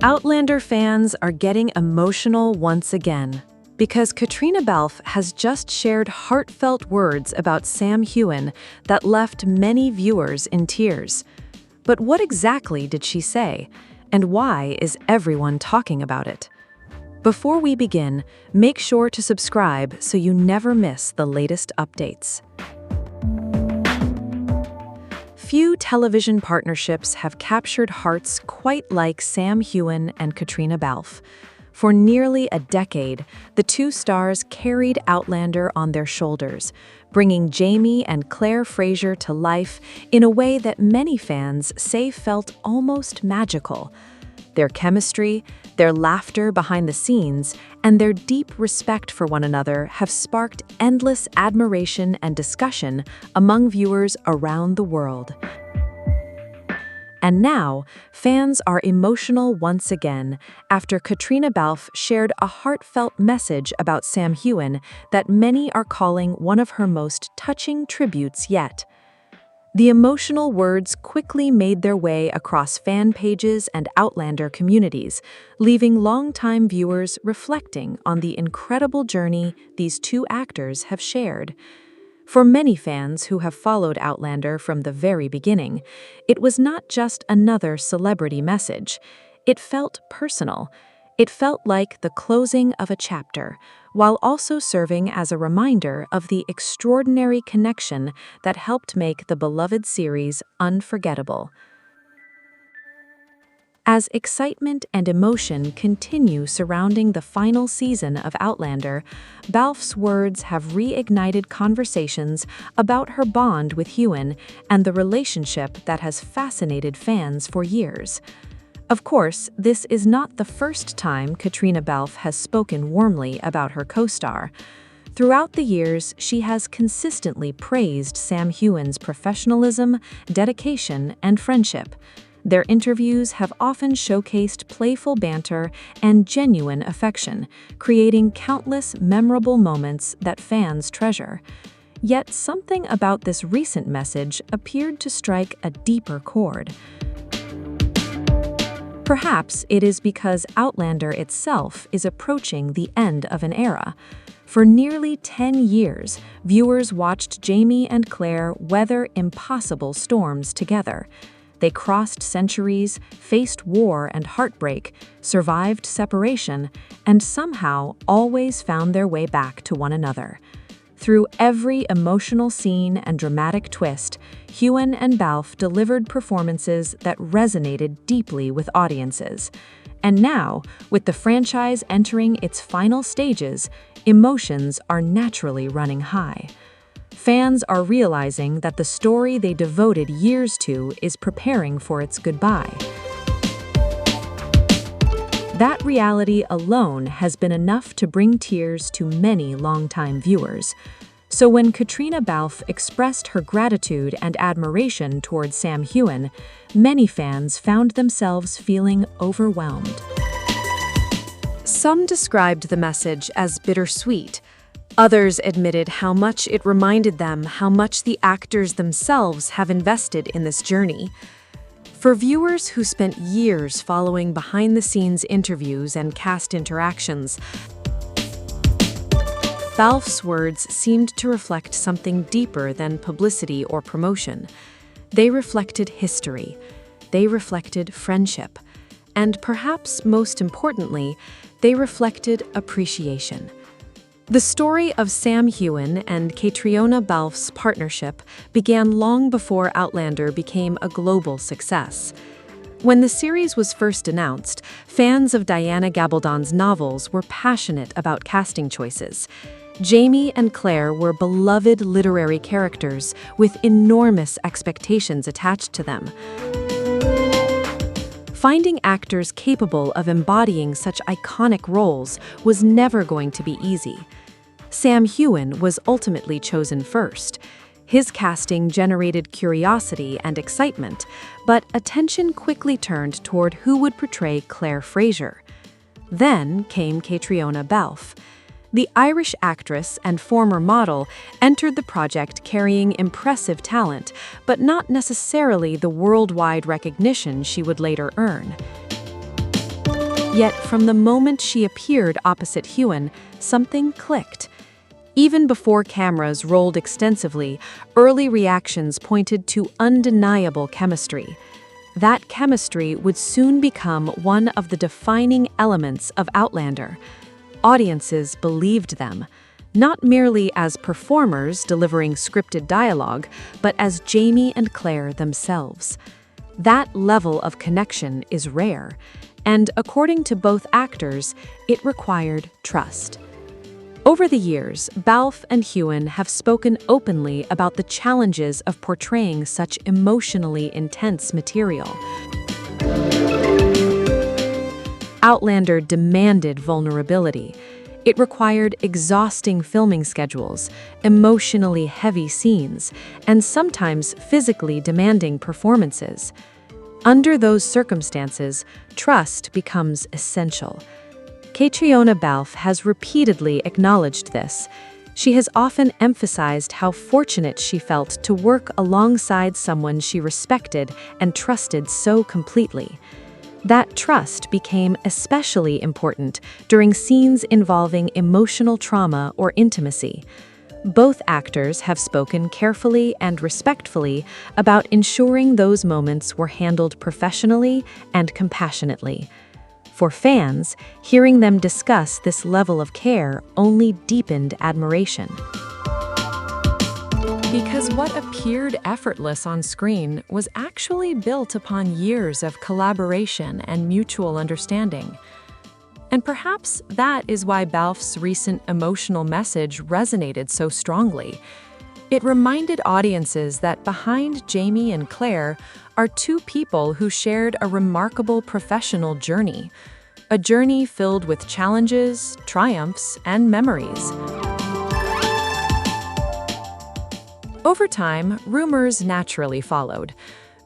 Outlander fans are getting emotional once again because Caitríona Balfe has just shared heartfelt words about Sam Heughan that left many viewers in tears. But what exactly did she say, and why is everyone talking about it? Before we begin, make sure to subscribe so you never miss the latest updates. Few television partnerships have captured hearts quite like Sam Heughan and Caitríona Balfe. For nearly a decade, the two stars carried Outlander on their shoulders, bringing Jamie and Claire Fraser to life in a way that many fans say felt almost magical. Their chemistry, their laughter behind the scenes, and their deep respect for one another have sparked endless admiration and discussion among viewers around the world. And now, fans are emotional once again after Caitríona Balfe shared a heartfelt message about Sam Heughan that many are calling one of her most touching tributes yet. The emotional words quickly made their way across fan pages and Outlander communities, leaving longtime viewers reflecting on the incredible journey these two actors have shared. For many fans who have followed Outlander from the very beginning, it was not just another celebrity message. It felt personal. It felt like the closing of a chapter, while also serving as a reminder of the extraordinary connection that helped make the beloved series unforgettable. As excitement and emotion continue surrounding the final season of Outlander, Balfe's words have reignited conversations about her bond with Heughan and the relationship that has fascinated fans for years. Of course, this is not the first time Caitríona Balfe has spoken warmly about her co-star. Throughout the years, she has consistently praised Sam Heughan's professionalism, dedication, and friendship. Their interviews have often showcased playful banter and genuine affection, creating countless memorable moments that fans treasure. Yet something about this recent message appeared to strike a deeper chord. Perhaps it is because Outlander itself is approaching the end of an era. For nearly 10 years, viewers watched Jamie and Claire weather impossible storms together. They crossed centuries, faced war and heartbreak, survived separation, and somehow always found their way back to one another. Through every emotional scene and dramatic twist, Heughan and Balfe delivered performances that resonated deeply with audiences. And now, with the franchise entering its final stages, emotions are naturally running high. Fans are realizing that the story they devoted years to is preparing for its goodbye. That reality alone has been enough to bring tears to many longtime viewers. So when Caitríona Balfe expressed her gratitude and admiration towards Sam Heughan, many fans found themselves feeling overwhelmed. Some described the message as bittersweet. Others admitted how much it reminded them how much the actors themselves have invested in this journey. For viewers who spent years following behind-the-scenes interviews and cast interactions, Balfe's words seemed to reflect something deeper than publicity or promotion. They reflected history. They reflected friendship. And perhaps most importantly, they reflected appreciation. The story of Sam Heughan and Caitríona Balfe's partnership began long before Outlander became a global success. When the series was first announced, fans of Diana Gabaldon's novels were passionate about casting choices. Jamie and Claire were beloved literary characters with enormous expectations attached to them. Finding actors capable of embodying such iconic roles was never going to be easy. Sam Heughan was ultimately chosen first. His casting generated curiosity and excitement, but attention quickly turned toward who would portray Claire Fraser. Then came Caitríona Balfe. The Irish actress and former model entered the project carrying impressive talent, but not necessarily the worldwide recognition she would later earn. Yet from the moment she appeared opposite Heughan, something clicked. Even before cameras rolled extensively, early reactions pointed to undeniable chemistry. That chemistry would soon become one of the defining elements of Outlander. Audiences believed them, not merely as performers delivering scripted dialogue, but as Jamie and Claire themselves. That level of connection is rare, and according to both actors, it required trust. Over the years, Balfe and Heughan have spoken openly about the challenges of portraying such emotionally intense material. Outlander demanded vulnerability. It required exhausting filming schedules, emotionally heavy scenes, and sometimes physically demanding performances. Under those circumstances, trust becomes essential. Caitríona Balfe has repeatedly acknowledged this. She has often emphasized how fortunate she felt to work alongside someone she respected and trusted so completely. That trust became especially important during scenes involving emotional trauma or intimacy. Both actors have spoken carefully and respectfully about ensuring those moments were handled professionally and compassionately. For fans, hearing them discuss this level of care only deepened admiration. Because what appeared effortless on screen was actually built upon years of collaboration and mutual understanding. And perhaps that is why Balfe's recent emotional message resonated so strongly. It reminded audiences that behind Jamie and Claire are two people who shared a remarkable professional journey, a journey filled with challenges, triumphs, and memories. Over time, rumors naturally followed.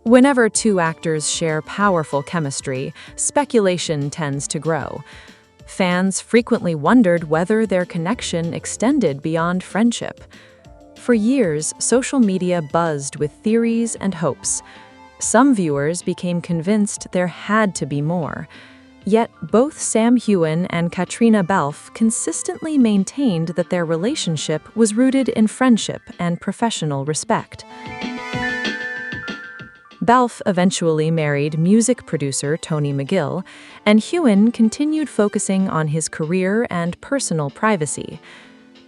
Whenever two actors share powerful chemistry, speculation tends to grow. Fans frequently wondered whether their connection extended beyond friendship. For years, social media buzzed with theories and hopes. Some viewers became convinced there had to be more. Yet both Sam Heughan and Caitríona Balfe consistently maintained that their relationship was rooted in friendship and professional respect. Balfe eventually married music producer Tony McGill, and Heughan continued focusing on his career and personal privacy.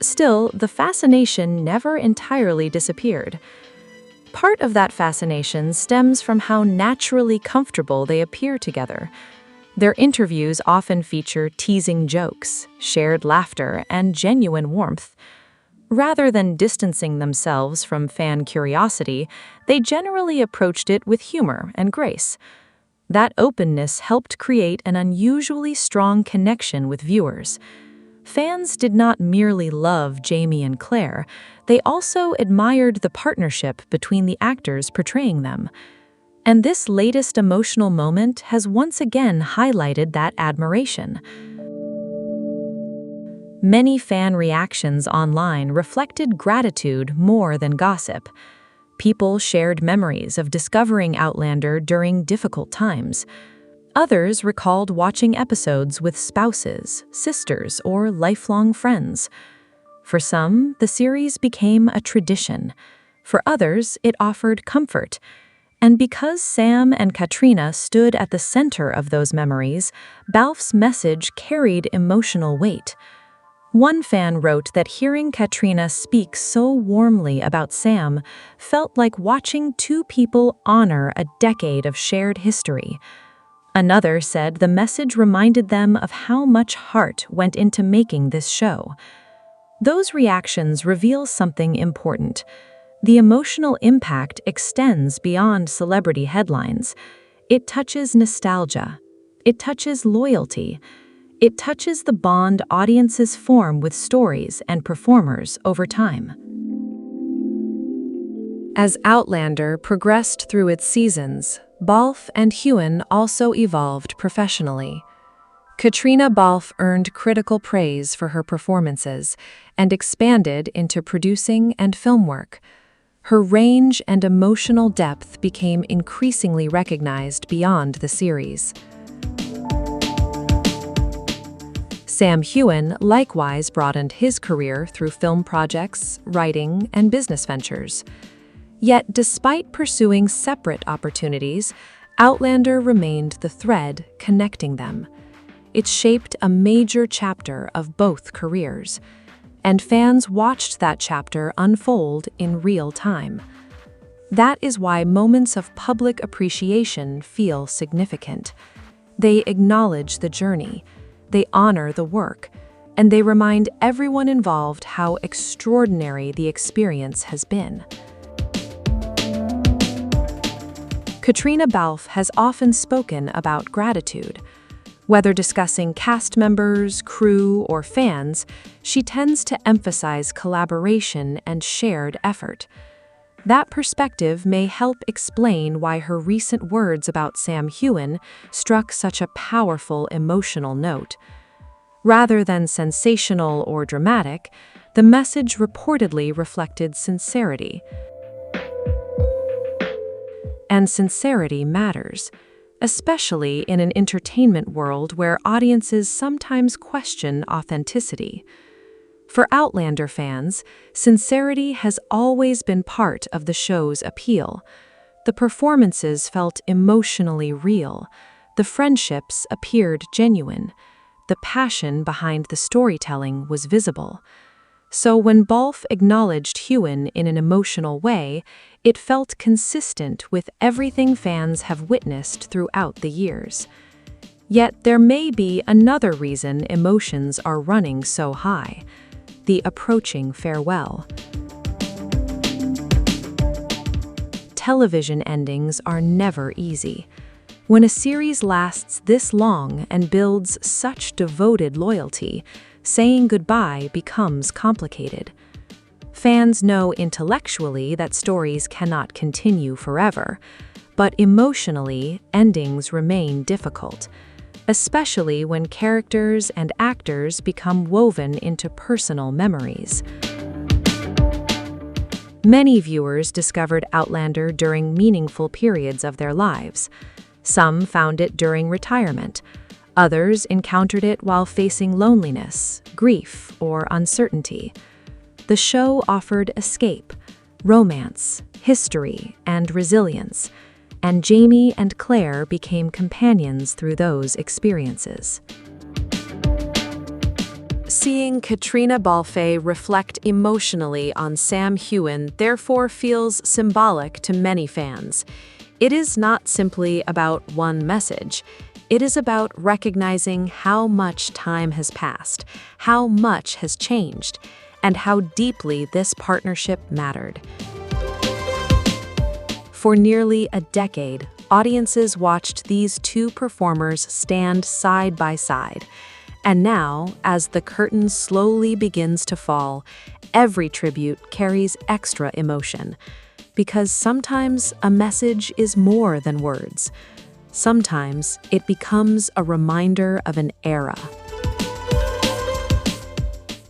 Still, the fascination never entirely disappeared. Part of that fascination stems from how naturally comfortable they appear together. Their interviews often feature teasing jokes, shared laughter, and genuine warmth. Rather than distancing themselves from fan curiosity, they generally approached it with humor and grace. That openness helped create an unusually strong connection with viewers. Fans did not merely love Jamie and Claire, they also admired the partnership between the actors portraying them. And this latest emotional moment has once again highlighted that admiration. Many fan reactions online reflected gratitude more than gossip. People shared memories of discovering Outlander during difficult times. Others recalled watching episodes with spouses, sisters, or lifelong friends. For some, the series became a tradition. For others, it offered comfort. And because Sam and Caitríona stood at the center of those memories, Balfe's message carried emotional weight. One fan wrote that hearing Caitríona speak so warmly about Sam felt like watching two people honor a decade of shared history. Another said the message reminded them of how much heart went into making this show. Those reactions reveal something important. The emotional impact extends beyond celebrity headlines. It touches nostalgia. It touches loyalty. It touches the bond audiences form with stories and performers over time. As Outlander progressed through its seasons, Balfe and Heughan also evolved professionally. Caitríona Balfe earned critical praise for her performances and expanded into producing and film work. Her range and emotional depth became increasingly recognized beyond the series. Sam Heughan likewise broadened his career through film projects, writing, and business ventures. Yet, despite pursuing separate opportunities, Outlander remained the thread connecting them. It shaped a major chapter of both careers, and fans watched that chapter unfold in real time. That is why moments of public appreciation feel significant. They acknowledge the journey, they honor the work, and they remind everyone involved how extraordinary the experience has been. Caitríona Balfe has often spoken about gratitude. Whether discussing cast members, crew, or fans, she tends to emphasize collaboration and shared effort. That perspective may help explain why her recent words about Sam Heughan struck such a powerful emotional note. Rather than sensational or dramatic, the message reportedly reflected sincerity. And sincerity matters, especially in an entertainment world where audiences sometimes question authenticity. For Outlander fans, sincerity has always been part of the show's appeal. The performances felt emotionally real, the friendships appeared genuine, the passion behind the storytelling was visible. So when Balfe acknowledged Heughan in an emotional way, it felt consistent with everything fans have witnessed throughout the years. Yet there may be another reason emotions are running so high: the approaching farewell. Television endings are never easy. When a series lasts this long and builds such devoted loyalty, saying goodbye becomes complicated. Fans know intellectually that stories cannot continue forever, but emotionally, endings remain difficult, especially when characters and actors become woven into personal memories. Many viewers discovered Outlander during meaningful periods of their lives. Some found it during retirement. Others encountered it while facing loneliness, grief, or uncertainty. The show offered escape, romance, history, and resilience, and Jamie and Claire became companions through those experiences. Seeing Caitríona Balfe reflect emotionally on Sam Heughan therefore feels symbolic to many fans. It is not simply about one message. It is about recognizing how much time has passed, how much has changed, and how deeply this partnership mattered. For nearly a decade, audiences watched these two performers stand side by side. And now, as the curtain slowly begins to fall, every tribute carries extra emotion. Because sometimes a message is more than words. Sometimes it becomes a reminder of an era.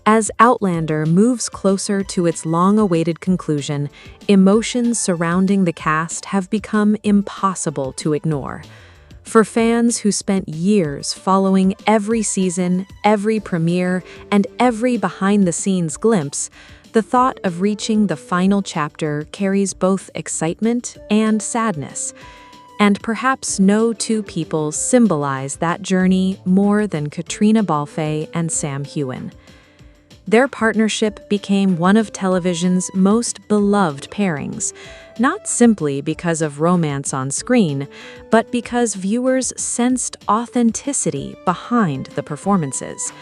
As Outlander moves closer to its long-awaited conclusion, emotions surrounding the cast have become impossible to ignore. For fans who spent years following every season, every premiere, and every behind-the-scenes glimpse, the thought of reaching the final chapter carries both excitement and sadness. And perhaps no two people symbolize that journey more than Caitríona Balfe and Sam Heughan. Their partnership became one of television's most beloved pairings, not simply because of romance on screen, but because viewers sensed authenticity behind the performances.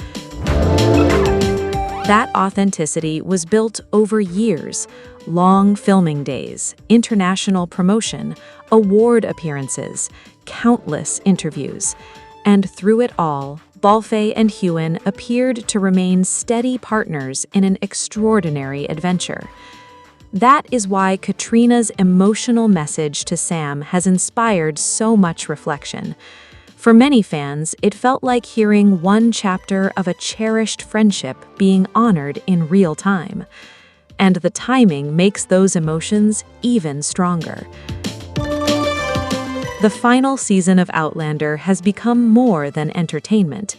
That authenticity was built over years, long filming days, international promotion, award appearances, countless interviews. And through it all, Balfe and Heughan appeared to remain steady partners in an extraordinary adventure. That is why Caitríona's emotional message to Sam has inspired so much reflection. For many fans, it felt like hearing one chapter of a cherished friendship being honored in real time. And the timing makes those emotions even stronger. The final season of Outlander has become more than entertainment.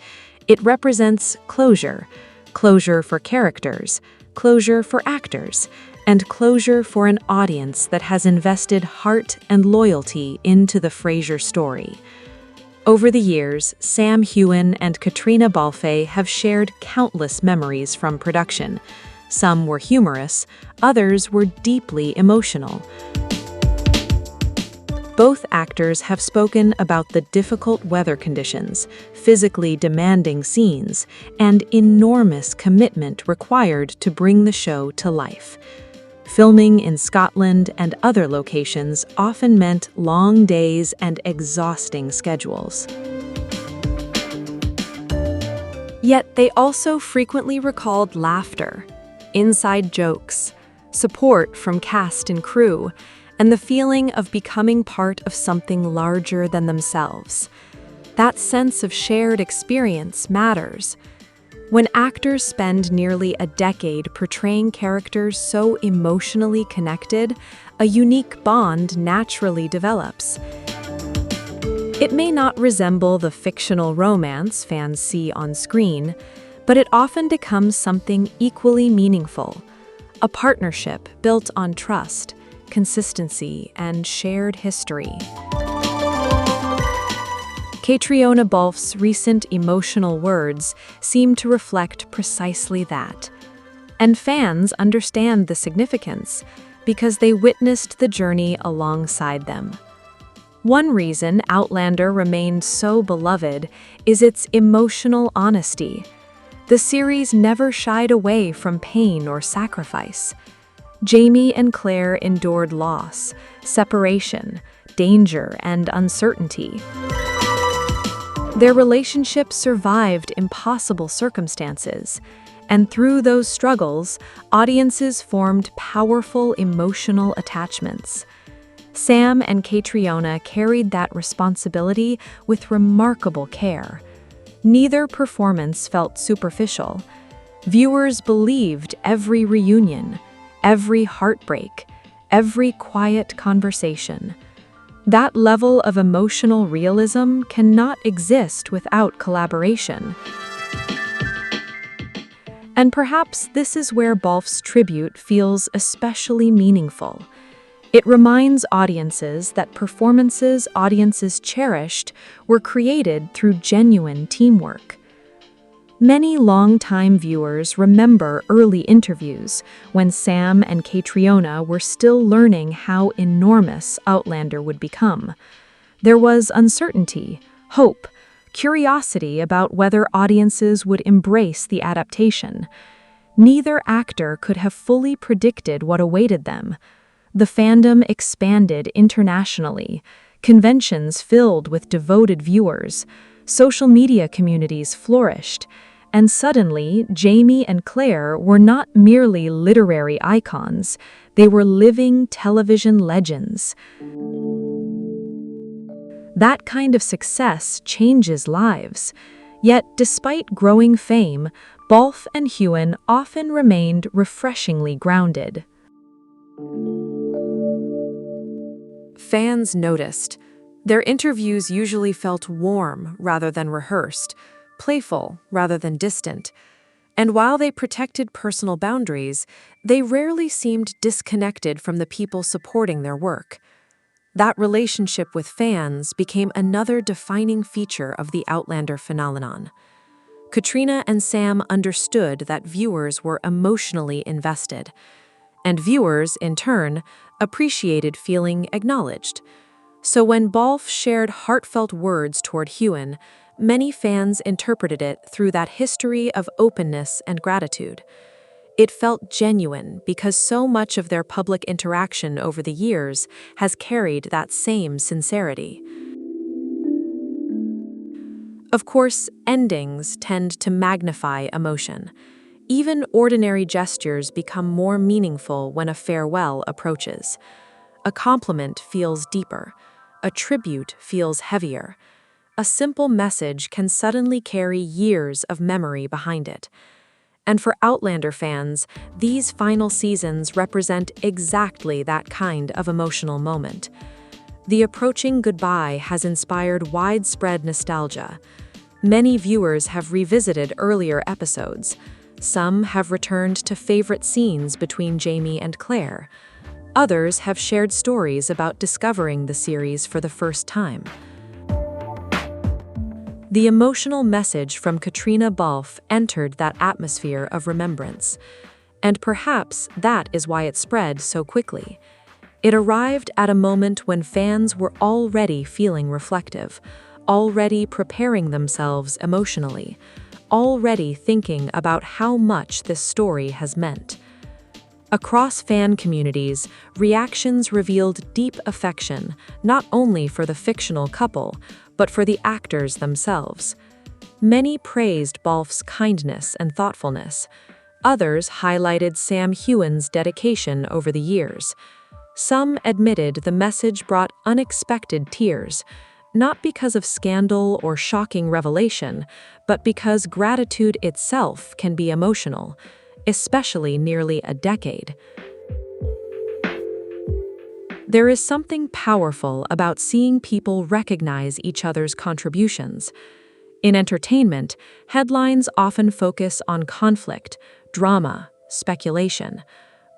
It represents closure, closure for characters, closure for actors, and closure for an audience that has invested heart and loyalty into the Frasier story. Over the years, Sam Heughan and Caitríona Balfe have shared countless memories from production. Some were humorous, others were deeply emotional. Both actors have spoken about the difficult weather conditions, physically demanding scenes, and enormous commitment required to bring the show to life. Filming in Scotland and other locations often meant long days and exhausting schedules. Yet they also frequently recalled laughter, inside jokes, support from cast and crew, and the feeling of becoming part of something larger than themselves. That sense of shared experience matters. When actors spend nearly a decade portraying characters so emotionally connected, a unique bond naturally develops. It may not resemble the fictional romance fans see on screen, but it often becomes something equally meaningful, a partnership built on trust, consistency, and shared history. Caitríona Balfe's recent emotional words seem to reflect precisely that. And fans understand the significance because they witnessed the journey alongside them. One reason Outlander remained so beloved is its emotional honesty. The series never shied away from pain or sacrifice. Jamie and Claire endured loss, separation, danger, and uncertainty. Their relationship survived impossible circumstances, and through those struggles, audiences formed powerful emotional attachments. Sam and Caitríona carried that responsibility with remarkable care. Neither performance felt superficial. Viewers believed every reunion, every heartbreak, every quiet conversation. That level of emotional realism cannot exist without collaboration. And perhaps this is where Balfe's tribute feels especially meaningful. It reminds audiences that performances audiences cherished were created through genuine teamwork. Many longtime viewers remember early interviews when Sam and Caitríona were still learning how enormous Outlander would become. There was uncertainty, hope, curiosity about whether audiences would embrace the adaptation. Neither actor could have fully predicted what awaited them. The fandom expanded internationally, conventions filled with devoted viewers, social media communities flourished, and suddenly, Jamie and Claire were not merely literary icons, they were living television legends. That kind of success changes lives. Yet, despite growing fame, Balfe and Heughan often remained refreshingly grounded. Fans noticed. Their interviews usually felt warm rather than rehearsed, playful rather than distant. And while they protected personal boundaries, they rarely seemed disconnected from the people supporting their work. That relationship with fans became another defining feature of the Outlander phenomenon. Caitríona and Sam understood that viewers were emotionally invested, and viewers, in turn, appreciated feeling acknowledged. So when Balfe shared heartfelt words toward Heughan, many fans interpreted it through that history of openness and gratitude. It felt genuine because so much of their public interaction over the years has carried that same sincerity. Of course, endings tend to magnify emotion. Even ordinary gestures become more meaningful when a farewell approaches. A compliment feels deeper. A tribute feels heavier. A simple message can suddenly carry years of memory behind it. And for Outlander fans, these final seasons represent exactly that kind of emotional moment. The approaching goodbye has inspired widespread nostalgia. Many viewers have revisited earlier episodes. Some have returned to favorite scenes between Jamie and Claire. Others have shared stories about discovering the series for the first time. The emotional message from Caitríona Balfe entered that atmosphere of remembrance. And perhaps that is why it spread so quickly. It arrived at a moment when fans were already feeling reflective, already preparing themselves emotionally, already thinking about how much this story has meant. Across fan communities, reactions revealed deep affection, not only for the fictional couple, but for the actors themselves. Many praised Balfe's kindness and thoughtfulness. Others highlighted Sam Heughan's dedication over the years. Some admitted the message brought unexpected tears, not because of scandal or shocking revelation, but because gratitude itself can be emotional, especially nearly a decade. There is something powerful about seeing people recognize each other's contributions. In entertainment, headlines often focus on conflict, drama, speculation,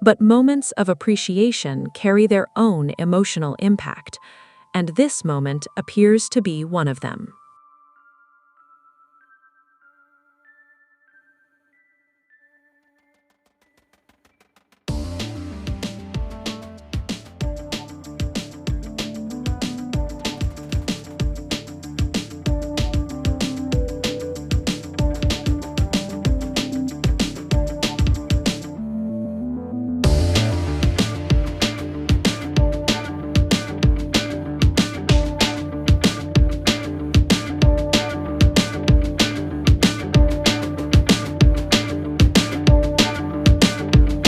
but moments of appreciation carry their own emotional impact, and this moment appears to be one of them.